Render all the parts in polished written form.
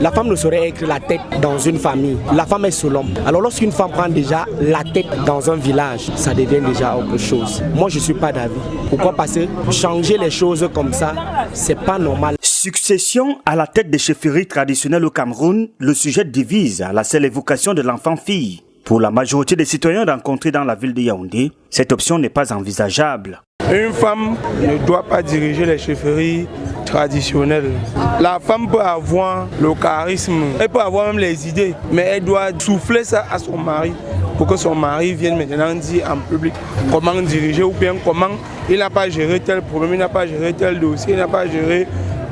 La femme ne saurait être la tête dans une famille. La femme est sous l'homme. Alors lorsqu'une femme prend déjà la tête dans un village, ça devient déjà autre chose. Moi, je ne suis pas d'avis. Pourquoi? Parce que changer les choses comme ça, c'est pas normal. Succession à la tête des chefferies traditionnelles au Cameroun, le sujet divise à la seule évocation de l'enfant-fille. Pour la majorité des citoyens rencontrés dans la ville de Yaoundé, cette option n'est pas envisageable. Une femme ne doit pas diriger les chefferies traditionnelles. La femme peut avoir le charisme, elle peut avoir même les idées, mais elle doit souffler ça à son mari pour que son mari vienne maintenant dire en public comment diriger ou bien comment il n'a pas géré tel problème, il n'a pas géré tel dossier, il n'a pas géré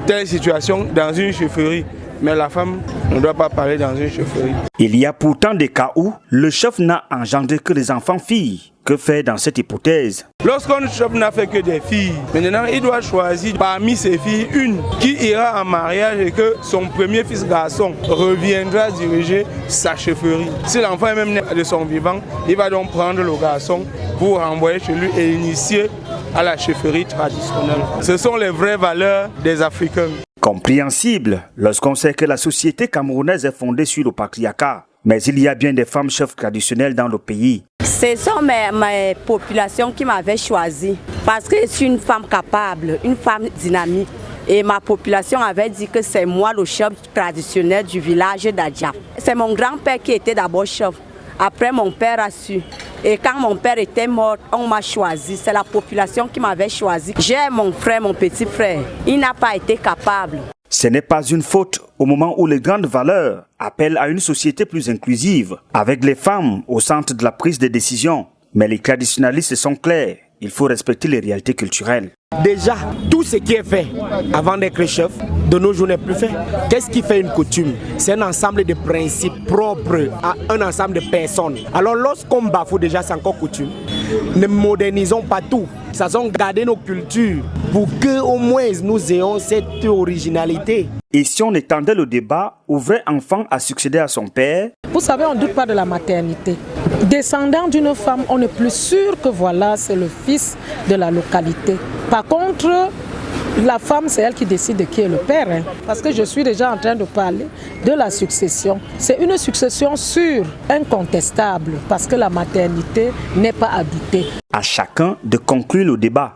telle situation dans une chefferie. Mais la femme ne doit pas parler dans une chefferie. Il y a pourtant des cas où le chef n'a engendré que les enfants-filles. Que faire dans cette hypothèse? Lorsqu'un chef n'a fait que des filles, maintenant il doit choisir parmi ses filles une qui ira en mariage et que son premier fils garçon reviendra diriger sa chefferie. Si l'enfant est même né de son vivant, il va donc prendre le garçon pour renvoyer chez lui et l'initier à la chefferie traditionnelle. Ce sont les vraies valeurs des Africains. Compréhensible lorsqu'on sait que la société camerounaise est fondée sur le patriarcat. Mais il y a bien des femmes chefs traditionnelles dans le pays. Ce sont mes populations qui m'avaient choisi parce que je suis une femme capable, une femme dynamique. Et ma population avait dit que c'est moi le chef traditionnel du village d'Adjap. C'est mon grand-père qui était d'abord chef. Après, mon père a su. Et quand mon père était mort, on m'a choisi. C'est la population qui m'avait choisi. J'ai mon frère, mon petit frère. Il n'a pas été capable. Ce n'est pas une faute au moment où les grandes valeurs appellent à une société plus inclusive, avec les femmes au centre de la prise de décision. Mais les traditionalistes sont clairs. Il faut respecter les réalités culturelles. Déjà, tout ce qui est fait avant d'être chef, de nos jours n'est plus fait. Qu'est-ce qui fait une coutume? C'est un ensemble de principes propres à un ensemble de personnes. Alors lorsqu'on bafoue déjà, c'est encore coutume. Ne modernisons pas tout. Faisons garder nos cultures pour que au moins nous ayons cette originalité. Et si on étendait le débat au vrai enfant à succéder à son père? Vous savez, on ne doute pas de la maternité. Descendant d'une femme, on est plus sûr que voilà, c'est le fils de la localité. Par contre, la femme, c'est elle qui décide de qui est le père. Parce que je suis déjà en train de parler de la succession. C'est une succession sûre, incontestable, parce que la maternité n'est pas à douter. À chacun de conclure le débat.